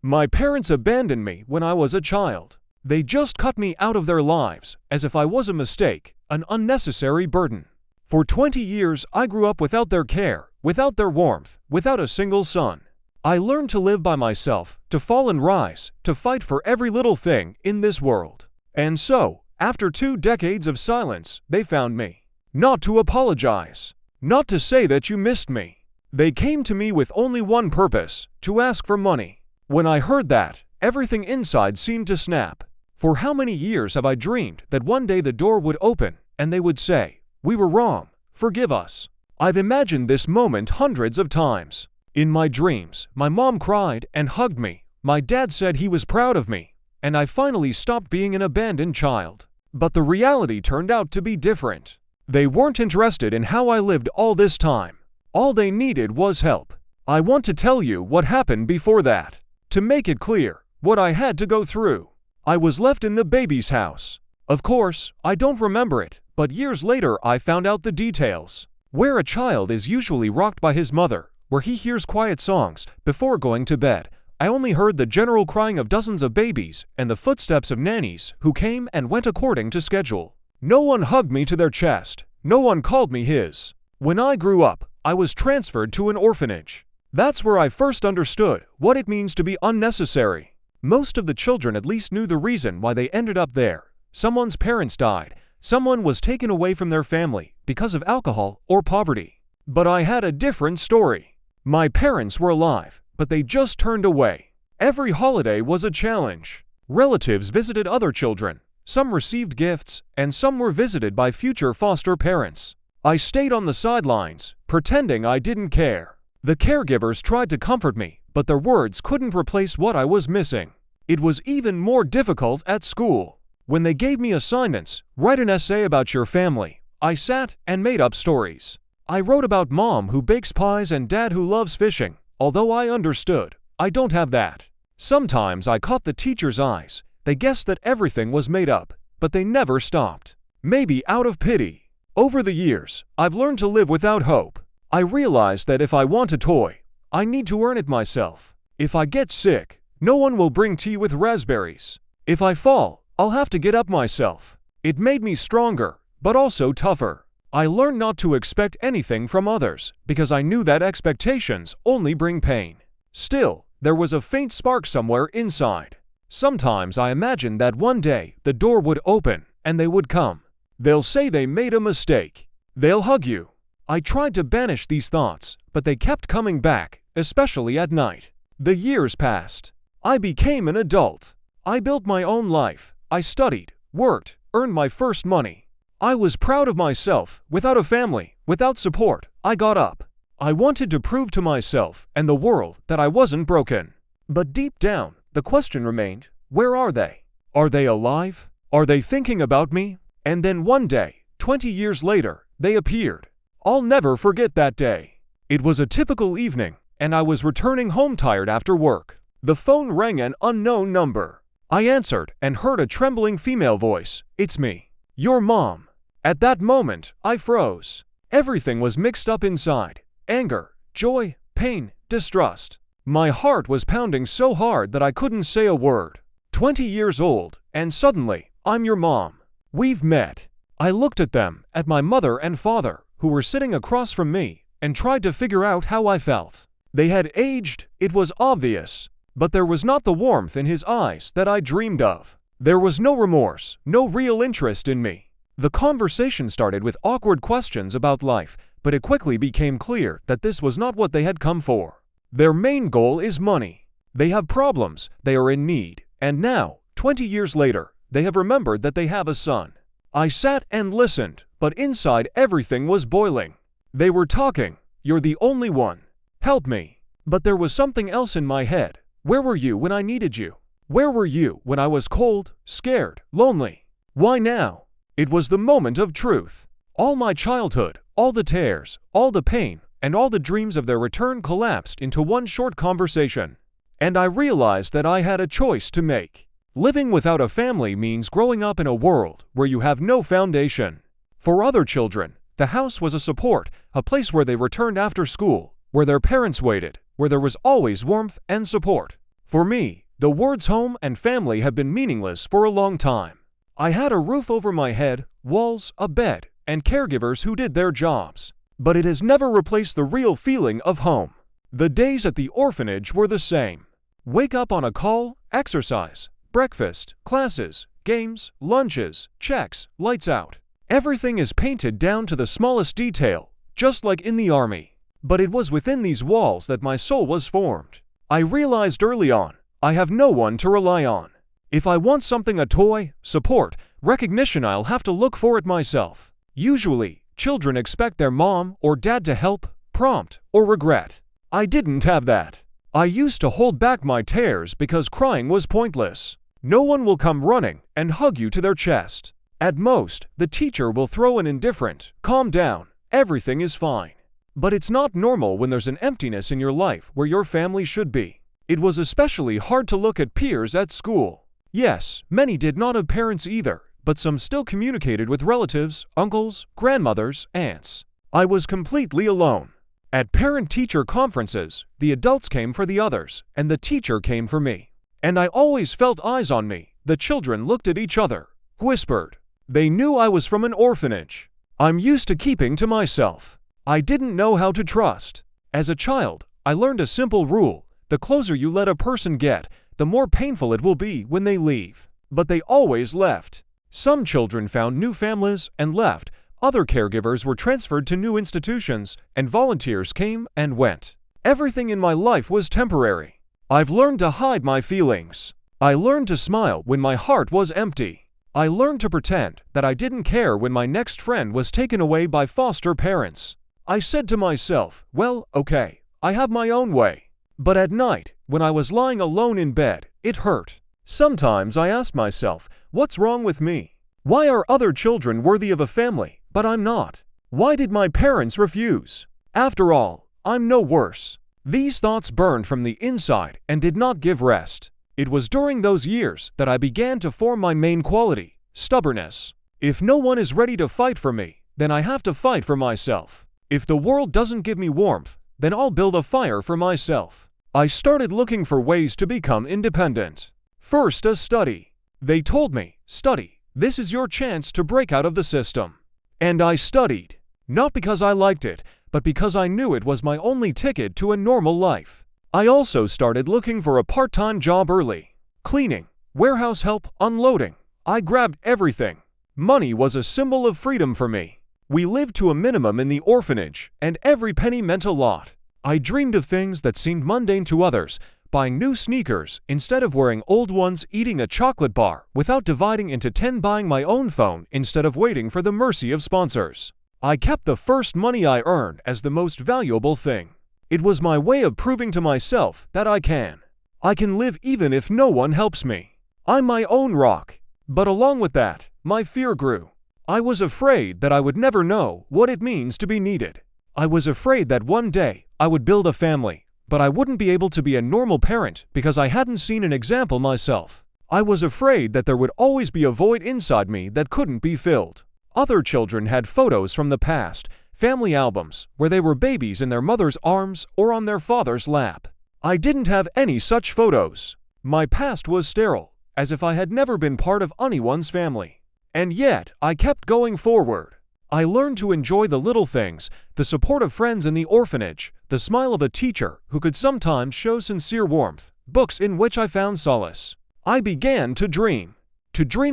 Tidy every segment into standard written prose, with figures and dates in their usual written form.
My parents abandoned me when I was a child. They just cut me out of their lives, as if I was a mistake, an unnecessary burden. For 20 years I grew up without their care, without their warmth, without a single son. I learned to live by myself, to fall and rise, to fight for every little thing in this world. And so, after 2 decades of silence, they found me. Not to apologize. Not to say that you missed me. They came to me with only one purpose, to ask for money. When I heard that, everything inside seemed to snap. For how many years have I dreamed that one day the door would open and they would say, "We were wrong, forgive us." I've imagined this moment hundreds of times. In my dreams, my mom cried and hugged me. My dad said he was proud of me, and I finally stopped being an abandoned child. But the reality turned out to be different. They weren't interested in how I lived all this time. All they needed was help. I want to tell you what happened before that. To make it clear, what I had to go through. I was left in the baby's house. Of course, I don't remember it, but years later I found out the details. Where a child is usually rocked by his mother, where he hears quiet songs before going to bed, I only heard the general crying of dozens of babies and the footsteps of nannies who came and went according to schedule. No one hugged me to their chest. No one called me his. When I grew up, I was transferred to an orphanage. That's where I first understood what it means to be unnecessary. Most of the children at least knew the reason why they ended up there. Someone's parents died. Someone was taken away from their family because of alcohol or poverty. But I had a different story. My parents were alive, but they just turned away. Every holiday was a challenge. Relatives visited other children. Some received gifts, and some were visited by future foster parents. I stayed on the sidelines, pretending I didn't care. The caregivers tried to comfort me, but their words couldn't replace what I was missing. It was even more difficult at school. When they gave me assignments, write an essay about your family, I sat and made up stories. I wrote about mom who bakes pies and dad who loves fishing, although I understood, I don't have that. Sometimes I caught the teacher's eyes. They guessed that everything was made up, but they never stopped. Maybe out of pity. Over the years, I've learned to live without hope. I realized that if I want a toy, I need to earn it myself. If I get sick, no one will bring tea with raspberries. If I fall, I'll have to get up myself. It made me stronger, but also tougher. I learned not to expect anything from others, because I knew that expectations only bring pain. Still, there was a faint spark somewhere inside. Sometimes I imagine that one day the door would open and they would come. They'll say they made a mistake. They'll hug you. I tried to banish these thoughts, but they kept coming back, especially at night. The years passed. I became an adult. I built my own life. I studied, worked, earned my first money. I was proud of myself. Without a family, without support, I got up. I wanted to prove to myself and the world that I wasn't broken. But deep down, the question remained, where are they? Are they alive? Are they thinking about me? And then one day, 20 years later, they appeared. I'll never forget that day. It was a typical evening, and I was returning home tired after work. The phone rang an unknown number. I answered and heard a trembling female voice. "It's me. Your mom." At that moment, I froze. Everything was mixed up inside. Anger, joy, pain, distrust. My heart was pounding so hard that I couldn't say a word. 20 years old, and suddenly, I'm your mom. We've met. I looked at them, at my mother and father, who were sitting across from me, and tried to figure out how I felt. They had aged, it was obvious, but there was not the warmth in his eyes that I dreamed of. There was no remorse, no real interest in me. The conversation started with awkward questions about life, but it quickly became clear that this was not what they had come for. Their main goal is money. They have problems, they are in need, and now, 20 years later, they have remembered that they have a son. I sat and listened, but inside everything was boiling. They were talking, "You're the only one. Help me." But there was something else in my head. Where were you when I needed you? Where were you when I was cold, scared, lonely? Why now? It was the moment of truth. All my childhood, all the tears, all the pain, and all the dreams of their return collapsed into one short conversation. And I realized that I had a choice to make. Living without a family means growing up in a world where you have no foundation. For other children, the house was a support, a place where they returned after school, where their parents waited, where there was always warmth and support. For me, the words home and family have been meaningless for a long time. I had a roof over my head, walls, a bed, and caregivers who did their jobs. But it has never replaced the real feeling of home. The days at the orphanage were the same. Wake up on a call, exercise, breakfast, classes, games, lunches, checks, lights out. Everything is painted down to the smallest detail, just like in the army. But it was within these walls that my soul was formed. I realized early on, I have no one to rely on. If I want something, a toy, support, recognition, I'll have to look for it myself. Usually, children expect their mom or dad to help, prompt, or regret. I didn't have that. I used to hold back my tears because crying was pointless. No one will come running and hug you to their chest. At most, the teacher will throw an indifferent, "Calm down, everything is fine." But it's not normal when there's an emptiness in your life where your family should be. It was especially hard to look at peers at school. Yes, many did not have parents either, but some still communicated with relatives, uncles, grandmothers, aunts. I was completely alone. At parent-teacher conferences, the adults came for the others, and the teacher came for me. And I always felt eyes on me. The children looked at each other, whispered. They knew I was from an orphanage. I'm used to keeping to myself. I didn't know how to trust. As a child, I learned a simple rule. The closer you let a person get, the more painful it will be when they leave. But they always left. Some children found new families and left. Other caregivers were transferred to new institutions, and volunteers came and went. Everything in my life was temporary. I've learned to hide my feelings. I learned to smile when my heart was empty. I learned to pretend that I didn't care when my next friend was taken away by foster parents. I said to myself, well, okay, I have my own way. But at night, when I was lying alone in bed, it hurt. Sometimes I asked myself, what's wrong with me? Why are other children worthy of a family, but I'm not? Why did my parents refuse? After all, I'm no worse. These thoughts burned from the inside and did not give rest. It was during those years that I began to form my main quality, stubbornness. If no one is ready to fight for me, then I have to fight for myself. If the world doesn't give me warmth, then I'll build a fire for myself. I started looking for ways to become independent. First, a study. They told me, study. This is your chance to break out of the system. And I studied. Not because I liked it, but because I knew it was my only ticket to a normal life. I also started looking for a part-time job early. Cleaning, warehouse help, unloading. I grabbed everything. Money was a symbol of freedom for me. We lived to a minimum in the orphanage, and every penny meant a lot. I dreamed of things that seemed mundane to others, buying new sneakers instead of wearing old ones, eating a chocolate bar without dividing into 10, buying my own phone instead of waiting for the mercy of sponsors. I kept the first money I earned as the most valuable thing. It was my way of proving to myself that I can. I can live even if no one helps me. I'm my own rock. But along with that, my fear grew. I was afraid that I would never know what it means to be needed. I was afraid that one day I would build a family, but I wouldn't be able to be a normal parent because I hadn't seen an example myself. I was afraid that there would always be a void inside me that couldn't be filled. Other children had photos from the past, family albums, where they were babies in their mother's arms or on their father's lap. I didn't have any such photos. My past was sterile, as if I had never been part of anyone's family. And yet, I kept going forward. I learned to enjoy the little things, the support of friends in the orphanage, the smile of a teacher who could sometimes show sincere warmth, books in which I found solace. I began to dream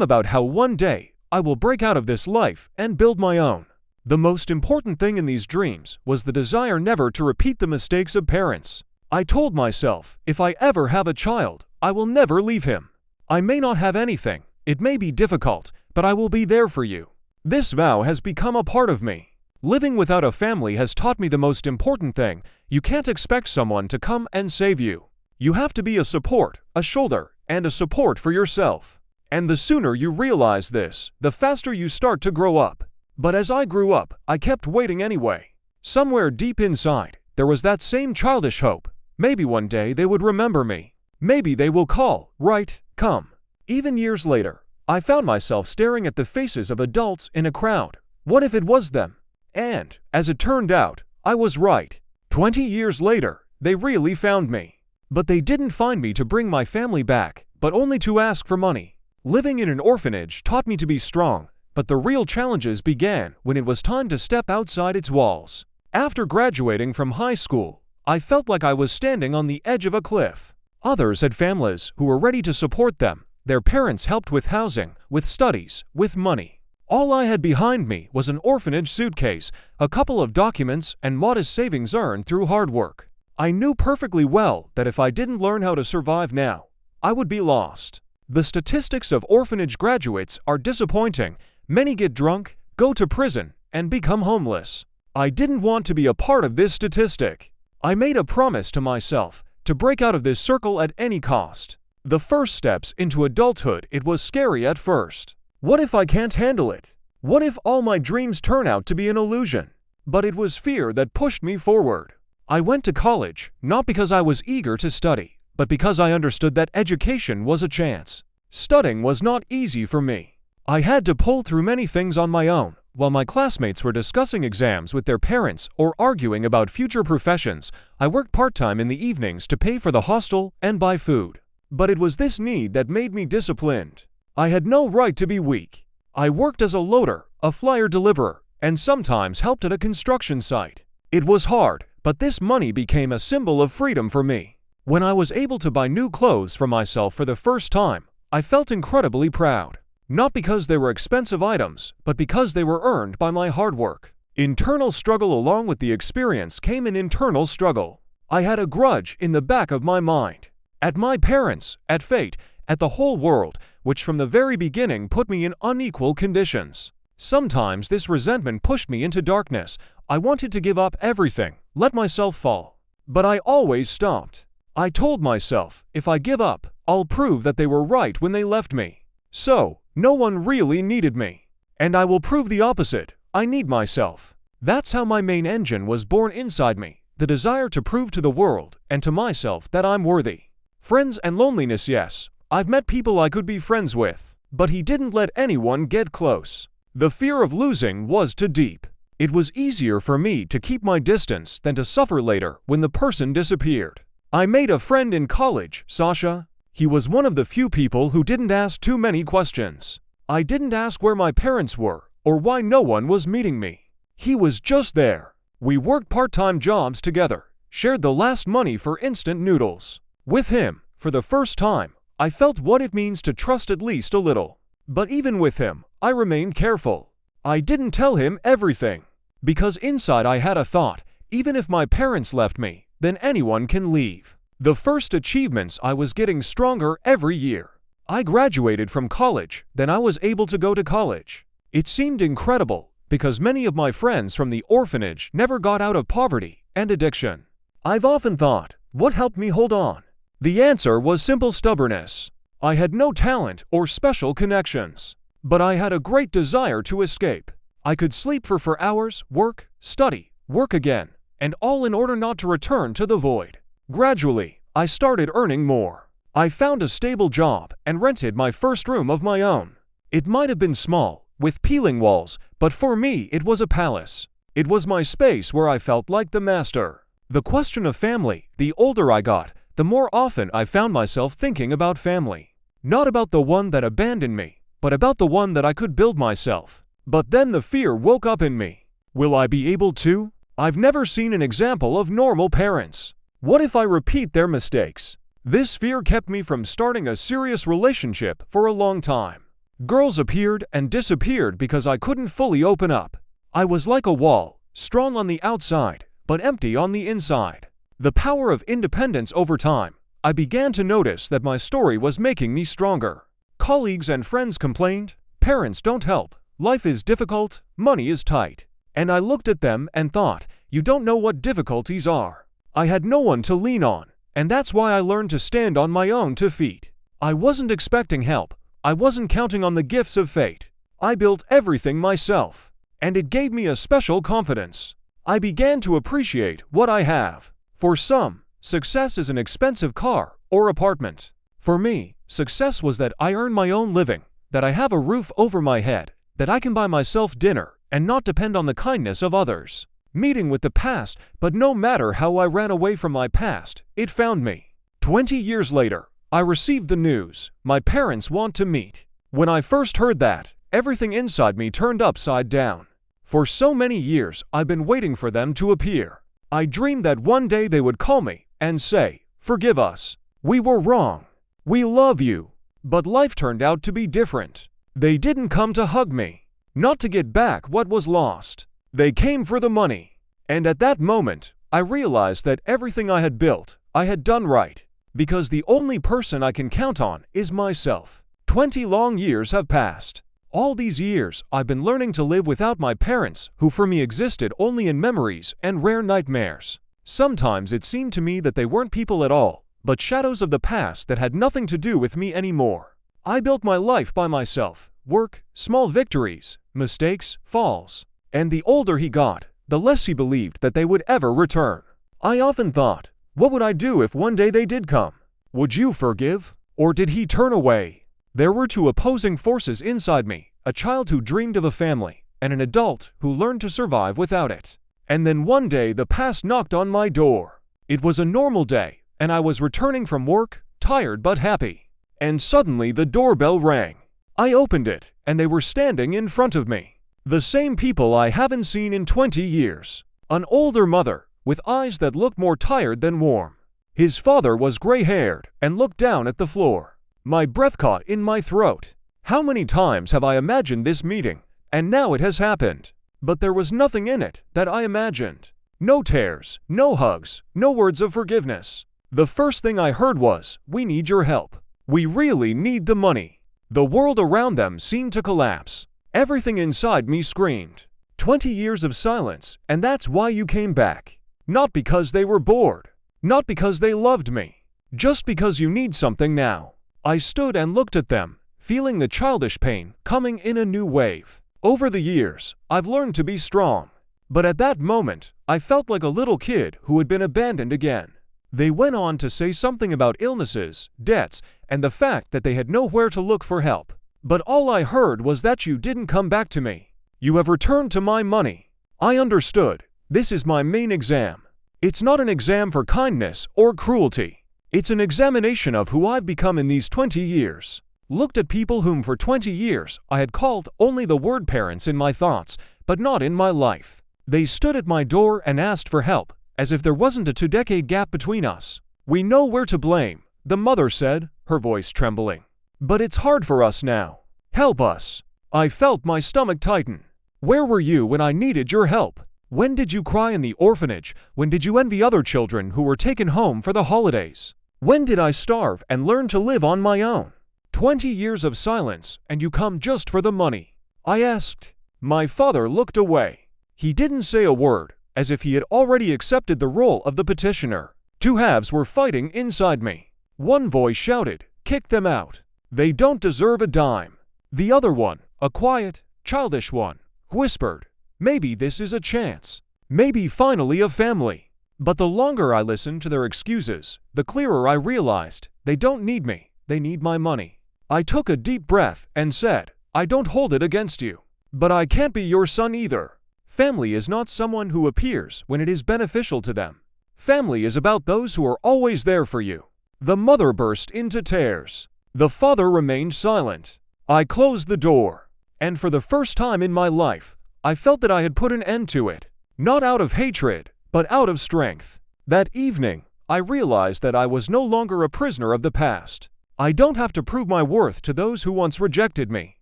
about how one day I will break out of this life and build my own. The most important thing in these dreams was the desire never to repeat the mistakes of parents. I told myself, if I ever have a child, I will never leave him. I may not have anything, it may be difficult, but I will be there for you. This vow has become a part of me. Living without a family has taught me the most important thing. You can't expect someone to come and save you. You have to be a support, a shoulder, and a support for yourself. And the sooner you realize this, the faster you start to grow up. But as I grew up, I kept waiting anyway. Somewhere deep inside, there was that same childish hope. Maybe one day they would remember me. Maybe they will call, write, come. Even years later, I found myself staring at the faces of adults in a crowd. What if it was them? And, as it turned out, I was right. 20 years later, they really found me. But they didn't find me to bring my family back, but only to ask for money. Living in an orphanage taught me to be strong, but the real challenges began when it was time to step outside its walls. After graduating from high school, I felt like I was standing on the edge of a cliff. Others had families who were ready to support them. Their parents helped with housing, with studies, with money. All I had behind me was an orphanage suitcase, a couple of documents, and modest savings earned through hard work. I knew perfectly well that if I didn't learn how to survive now, I would be lost. The statistics of orphanage graduates are disappointing. Many get drunk, go to prison, and become homeless. I didn't want to be a part of this statistic. I made a promise to myself to break out of this circle at any cost. The first steps into adulthood, it was scary at first. What if I can't handle it? What if all my dreams turn out to be an illusion? But it was fear that pushed me forward. I went to college, not because I was eager to study, but because I understood that education was a chance. Studying was not easy for me. I had to pull through many things on my own, while my classmates were discussing exams with their parents or arguing about future professions. I worked part-time in the evenings to pay for the hostel and buy food. But it was this need that made me disciplined. I had no right to be weak. I worked as a loader, a flyer deliverer, and sometimes helped at a construction site. It was hard, but this money became a symbol of freedom for me. When I was able to buy new clothes for myself for the first time, I felt incredibly proud. Not because they were expensive items, but because they were earned by my hard work. Internal struggle along with the experience came an internal struggle. I had a grudge in the back of my mind. At my parents, at fate, at the whole world, which from the very beginning put me in unequal conditions. Sometimes this resentment pushed me into darkness. I wanted to give up everything, let myself fall. But I always stopped. I told myself, if I give up, I'll prove that they were right when they left me. So, no one really needed me. And I will prove the opposite. I need myself. That's how my main engine was born inside me, the desire to prove to the world and to myself that I'm worthy. Friends and loneliness, yes. I've met people I could be friends with, but he didn't let anyone get close. The fear of losing was too deep. It was easier for me to keep my distance than to suffer later when the person disappeared. I made a friend in college, Sasha. He was one of the few people who didn't ask too many questions. I didn't ask where my parents were or why no one was meeting me. He was just there. We worked part-time jobs together, shared the last money for instant noodles. With him, for the first time, I felt what it means to trust at least a little. But even with him, I remained careful. I didn't tell him everything. Because inside I had a thought, even if my parents left me, then anyone can leave. The first achievements, I was getting stronger every year. I graduated from college, then I was able to go to college. It seemed incredible, because many of my friends from the orphanage never got out of poverty and addiction. I've often thought, what helped me hold on? The answer was simple stubbornness. I had no talent or special connections, but I had a great desire to escape. I could sleep for hours, work, study, work again, and all in order not to return to the void. Gradually, I started earning more. I found a stable job and rented my first room of my own. It might have been small, with peeling walls, but for me it was a palace. It was my space where I felt like the master. The question of family, the older I got, the more often I found myself thinking about family. Not about the one that abandoned me, but about the one that I could build myself. But then the fear woke up in me. Will I be able to? I've never seen an example of normal parents. What if I repeat their mistakes? This fear kept me from starting a serious relationship for a long time. Girls appeared and disappeared because I couldn't fully open up. I was like a wall, strong on the outside, but empty on the inside. The power of independence over time. I began to notice that my story was making me stronger. Colleagues and friends complained, parents don't help, life is difficult, money is tight. And I looked at them and thought, you don't know what difficulties are. I had no one to lean on, and that's why I learned to stand on my own 2 feet. I wasn't expecting help. I wasn't counting on the gifts of fate. I built everything myself, and it gave me a special confidence. I began to appreciate what I have. For some, success is an expensive car or apartment. For me, success was that I earn my own living, that I have a roof over my head, that I can buy myself dinner and not depend on the kindness of others. Meeting with the past, but no matter how I ran away from my past, it found me. 20 years later, I received the news my parents want to meet. When I first heard that, everything inside me turned upside down. For so many years, I've been waiting for them to appear. I dreamed that one day they would call me and say, "Forgive us. We were wrong. We love you." But life turned out to be different. They didn't come to hug me, not to get back what was lost. They came for the money. And at that moment, I realized that everything I had built, I had done right. Because the only person I can count on is myself. 20 long years have passed. All these years, I've been learning to live without my parents, who for me existed only in memories and rare nightmares. Sometimes it seemed to me that they weren't people at all, but shadows of the past that had nothing to do with me anymore. I built my life by myself. Work, small victories, mistakes, falls. And the older he got, the less he believed that they would ever return. I often thought, what would I do if one day they did come? Would you forgive? Or did he turn away? There were two opposing forces inside me, a child who dreamed of a family, and an adult who learned to survive without it. And then one day the past knocked on my door. It was a normal day, and I was returning from work, tired but happy. And suddenly the doorbell rang. I opened it, and they were standing in front of me. The same people I haven't seen in 20 years. An older mother, with eyes that looked more tired than warm. His father was gray-haired and looked down at the floor. My breath caught in my throat. How many times have I imagined this meeting, and now it has happened. But there was nothing in it that I imagined. No tears, no hugs, no words of forgiveness. The first thing I heard was, "We need your help. We really need the money." The world around them seemed to collapse. Everything inside me screamed. 20 years of silence, and that's why you came back. Not because they were bored. Not because they loved me. Just because you need something now. I stood and looked at them, feeling the childish pain coming in a new wave. Over the years, I've learned to be strong. But at that moment, I felt like a little kid who had been abandoned again. They went on to say something about illnesses, debts, and the fact that they had nowhere to look for help. But all I heard was that you didn't come back to me. You have returned to my money. I understood. This is my main exam. It's not an exam for kindness or cruelty. It's an examination of who I've become in these 20 years. Looked at people whom for 20 years I had called only the word parents in my thoughts, but not in my life. They stood at my door and asked for help, as if there wasn't a 2-decade gap between us. "We know we're to blame," the mother said, her voice trembling. "But it's hard for us now. Help us." I felt my stomach tighten. Where were you when I needed your help? When did you cry in the orphanage? When did you envy other children who were taken home for the holidays? When did I starve and learn to live on my own? 20 years of silence, and you come just for the money. I asked. My father looked away. He didn't say a word, as if he had already accepted the role of the petitioner. Two halves were fighting inside me. One voice shouted, "Kick them out. They don't deserve a dime." The other one, a quiet, childish one, whispered, "Maybe this is a chance. Maybe finally a family." But the longer I listened to their excuses, the clearer I realized they don't need me, they need my money. I took a deep breath and said, "I don't hold it against you. But I can't be your son either." Family is not someone who appears when it is beneficial to them. Family is about those who are always there for you. The mother burst into tears. The father remained silent. I closed the door. And for the first time in my life, I felt that I had put an end to it. Not out of hatred, but out of strength. That evening, I realized that I was no longer a prisoner of the past. I don't have to prove my worth to those who once rejected me.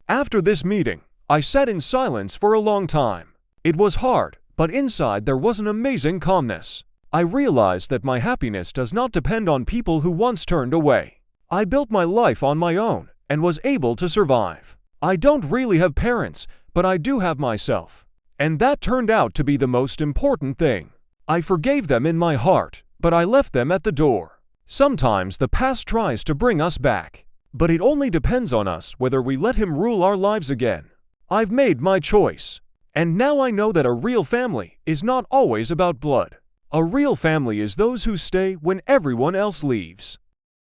After this meeting, I sat in silence for a long time. It was hard, but inside there was an amazing calmness. I realized that my happiness does not depend on people who once turned away. I built my life on my own and was able to survive. I don't really have parents, but I do have myself. And that turned out to be the most important thing. I forgave them in my heart, but I left them at the door. Sometimes the past tries to bring us back, but it only depends on us whether we let him rule our lives again. I've made my choice. And now I know that a real family is not always about blood. A real family is those who stay when everyone else leaves.